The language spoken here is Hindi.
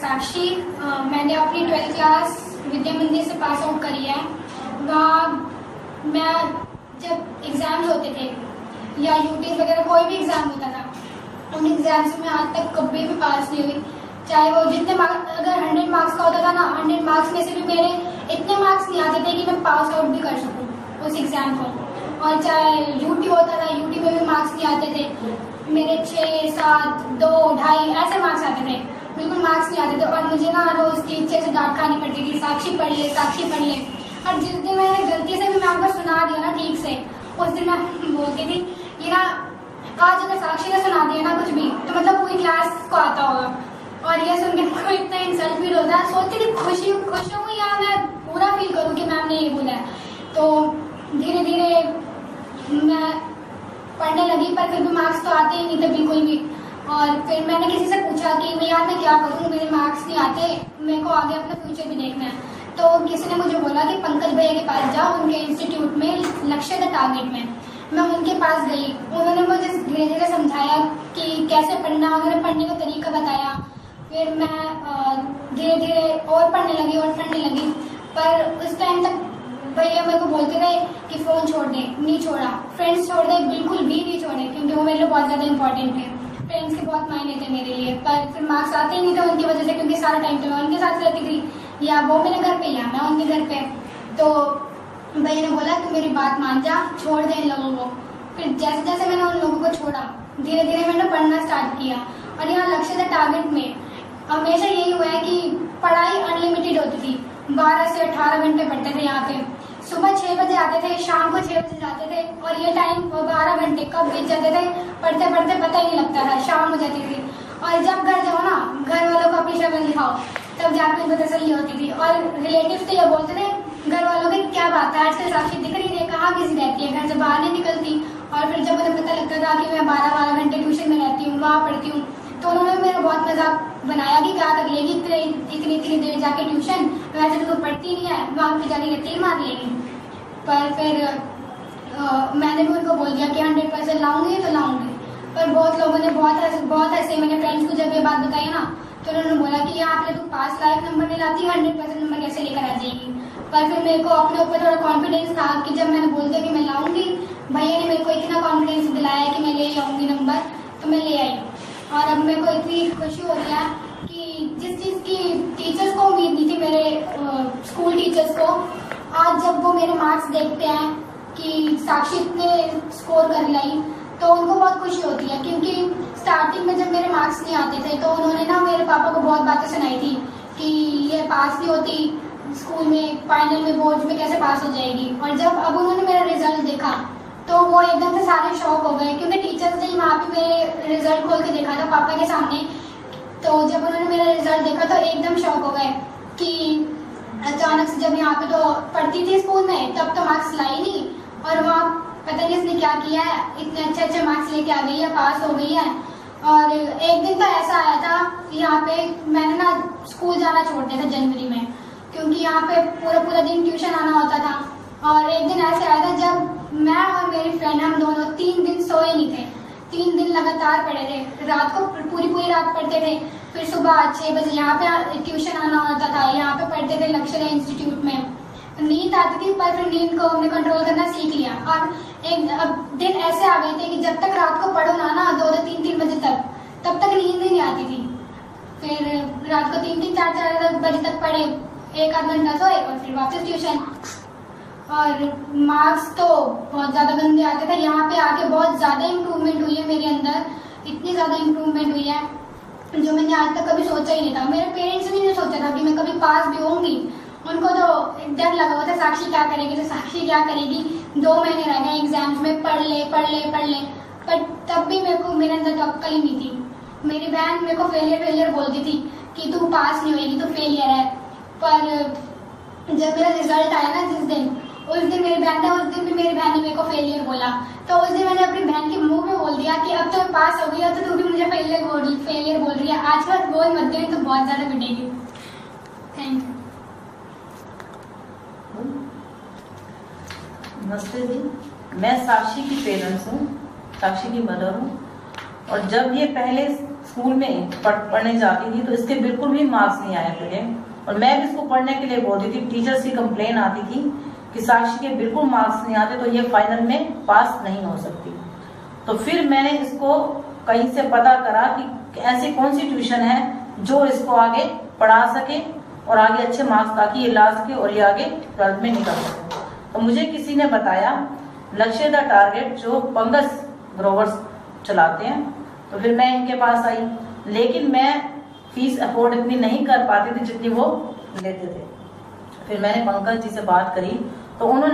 साक्षी। मैंने अपनी 12th क्लास विद्या मंदिर से पास आउट करी है। वहाँ मैं जब एग्ज़ाम्स होते थे या यूटी वगैरह कोई भी एग्ज़ाम होता था, उन एग्ज़ाम्स में आज तक कभी भी पास नहीं हुई। चाहे वो जितने मार्क्स, अगर 100 मार्क्स का होता था ना, 100 मार्क्स में से भी मेरे इतने मार्क्स नहीं आते थे कि मैं पास आउट भी कर सकूँ उस एग्ज़ाम को। और चाहे यूटी होता था, यूटी में भी मार्क्स नहीं आते थे मेरे, 6, 7, 2, 2.5 ऐसे मार्क्स आते थे, बिल्कुल मार्क्स नहीं आते थे। और मुझे ना रोज टीचर से डांट खानी पड़ती थी, साक्षी पढ़ ले, साक्षी पढ़ ले। और जिस दिन मैंने गलती से भी मैम को सुना दिया ना ठीक से, उस दिन मैं बोलती थी ये ना आज अगर साक्षी ने सुना दिया ना कुछ भी तो मतलब पूरी क्लास को आता होगा। और ये सुन के मुझको इतना इंसल्ट फील होता है, सोचती थी खुश हूँ या मैं बुरा फील करूँ कि मैम ने ये बोला है। तो धीरे धीरे मैं पढ़ने लगी, पर फिर भी मार्क्स तो आते ही नहीं थे बिल्कुल भी। और फिर मैंने किसी से पूछा कि मैं यार मैं क्या करूँ, मेरे मार्क्स नहीं आते, मेरे को आगे अपना फ्यूचर भी देखना है। तो किसी ने मुझे बोला कि पंकज भैया के पास जाओ, उनके इंस्टीट्यूट में लक्ष्य द टारगेट में। मैं उनके पास गई, उन्होंने मुझे धीरे धीरे समझाया कि कैसे पढ़ना, उन्होंने पढ़ने का तरीका बताया। फिर मैं धीरे धीरे और पढ़ने लगी और पढ़ने लगी। पर उस टाइम तक भैया मेरे को बोलते रहे कि फ़ोन छोड़ दे, नहीं छोड़ा। फ्रेंड्स छोड़ दे, बिल्कुल भी नहीं छोड़े, क्योंकि वो मेरे लिए बहुत ज़्यादा इंपॉर्टेंट थे। फ्रेंड्स के बहुत मायने थे मेरे लिए। पर फिर मार्क्स आते ही नहीं थे उनकी वजह से, क्योंकि सारा टाइम तो मैं उनके साथ रहती थी, या वो मेरे घर पे या मैं उनके घर पे। तो भैया ने बोला कि मेरी बात मान जा, छोड़ दे इन लोगों को। फिर जैसे जैसे मैंने उन लोगों को छोड़ा, धीरे धीरे मैंने पढ़ना स्टार्ट किया। और यहाँ लक्ष्य द टारगेट में हमेशा यही हुआ है कि पढ़ाई अनलिमिटेड होती थी। 12 से 18 घंटे पढ़ते थे यहाँ पे। सुबह 6 बजे आते थे, शाम को 6 बजे जाते थे। और ये टाइम 12 घंटे कब बीत जाते थे पढ़ते पढ़ते पता ही नहीं लगता था, शाम हो जाती थी। और जब घर जाओ ना, घर वालों को अपनी शक्ल दिखाओ, तब जाकर उनको तसल्ली होती थी। और रिलेटिव्स तो ये बोलते थे घर वालों की क्या बात है, आजकल साक्षी दिख रही है, कहाँ बिजी रहती है, घर से बाहर नहीं निकलती। और फिर जब उन्हें पता लगता था कि मैं 12-12 घंटे ट्यूशन में रहती हूँ, वहाँ पढ़ती हूँ, तो उन्होंने मेरा बहुत मजाक बनाया कि क्या कर लेगी इतनी देर जाके ट्यूशन, वैसे तो पढ़ती नहीं है, वहाँ पे जाके तीर मार लेगी। पर फिर मैंने भी उनको बोल दिया कि 100% लाऊंगी तो लाऊंगी। पर बहुत लोगों ने बहुत ऐसे मैंने फ्रेंड्स को जब ये बात बताई ना, तो उन्होंने बोला कि यहाँ पे तू पास लायक नंबर नहीं लाती, 100% नंबर कैसे लेकर आ जाएगी। पर फिर मेरे को अपने ऊपर थोड़ा कॉन्फिडेंस था कि जब मैंने बोल दिया कि मैं लाऊंगी, भैया ने मेरे को इतना कॉन्फिडेंस दिलाया कि मैं ले आऊंगी नंबर, तो मैं ले आई। और अब मेरे को इतनी खुशी हो रही है कि जिस चीज़ की टीचर्स को उम्मीद नहीं थी, मेरे स्कूल टीचर्स को, आज जब वो मेरे मार्क्स देखते हैं कि साक्षी इतने स्कोर कर लाई, तो उनको बहुत खुशी होती है। क्योंकि स्टार्टिंग में जब मेरे मार्क्स नहीं आते थे, तो उन्होंने ना मेरे पापा को बहुत बातें सुनाई थी कि ये पास नहीं होती स्कूल में, फाइनल में, बोर्ड में कैसे पास हो जाएगी। और जब अब उन्होंने मेरा रिजल्ट देखा तो वो एकदम से सारे शॉक हो गए, क्योंकि टीचर्स ने वहाँ पे मेरे रिजल्ट खोल के देखा था पापा के सामने। तो जब उन्होंने मेरा रिजल्ट देखा तो एकदम शॉक हो गए कि अचानक से, जब यहाँ पे तो पढ़ती थी स्कूल में, तब तो मार्क्स लाई नहीं, और वहाँ पता नहीं इसने क्या किया है, इतने अच्छे मार्क्स लेके आ गई है, पास हो गई है। और एक दिन तो ऐसा आया था यहाँ पे, मैंने ना स्कूल जाना छोड़ दिया था जनवरी में, क्योंकि यहाँ पे पूरा दिन ट्यूशन आना होता था। और एक दिन ऐसे आया था जब मैं और मेरी फ्रेंड, हम दोनों 3 दिन सोए नहीं थे, 3 दिन लगातार पढ़े थे, रात को पूरी रात पढ़ते थे। फिर सुबह 6 बजे यहाँ पे ट्यूशन आना होता था, यहाँ पे पढ़ते थे लक्ष्य इंस्टीट्यूट में। नींद आती थी, पर फिर नींद को हमने कंट्रोल करना सीख लिया। और एक दिन ऐसे आ गए थे कि जब तक रात को पढ़ो ना 2-3 बजे तब तक नींद ही नहीं आती थी। फिर रात को 3-4 बजे तक पढ़े, 1-8 घंटा सोए और फिर वापस ट्यूशन। और मार्क्स तो बहुत ज़्यादा गंदे आते थे। यहाँ पे आके बहुत ज़्यादा इम्प्रूवमेंट हुई है मेरे अंदर, इतनी ज़्यादा इम्प्रूवमेंट हुई है जो मैंने आज तक कभी सोचा ही नहीं था। मेरे पेरेंट्स भी नहीं सोचा था कि मैं कभी पास भी होंगी। उनको तो डर लगा हुआ था साक्षी क्या करेगी, तो साक्षी क्या करेगी, 2 महीने रह गए एग्जाम्स में, पढ़ ले। पर तब भी मेरे को, मेरे अंदर तो अक्ल ही नहीं थी। मेरी बहन मेरे को फेलियर बोलती थी कि तू पास नहीं होगी, तू फेलियर है। पर जब मेरा रिजल्ट आया ना उस दिन मेरी बहन ने, उस दिन भी मेरी बहन ने मेरे को फेलियर बोला। तो उस दिन मैंने अपनी बहन के मुंह में बोल दिया कि अब तो मैं पास हो गई, अब तो तू भी मुझे फेलियर बोल रही है। आज का बोल मत दे, तो बहुत ज्यादा पिटेगी। Thank you. नमस्ते जी, मैं साक्षी की पेरेंट्स हूँ, साक्षी की मदर हूँ। और जब ये पहले स्कूल में पढ़ने जाती थी तो इसके बिल्कुल भी मार्क्स नहीं आए थे और मैं भी इसको पढ़ने के लिए बोलती थी। टीचर्स की कंप्लेन आती थी कि साक्षी के बिल्कुल मार्क्स नहीं आते तो ये फाइनल में पास नहीं हो सकती। तो फिर मैंने इसको कहीं से पता करा कि ऐसी कौन सी ट्यूशन है जो इसको आगे पढ़ा सके और आगे अच्छे मार्क्स ताकि ये ला सके और ये आगे 12th में निकल सके। तो मुझे किसी ने बताया लक्ष्य द टारगेट जो पंकज ग्रोवर्स चलाते हैं। तो फिर मैं इनके पास आई, लेकिन मैं फीस अफोर्ड इतनी नहीं कर पाती थी जितनी वो लेते थे। फिर मैंने पंकज जी से बात करी तो उन्होंने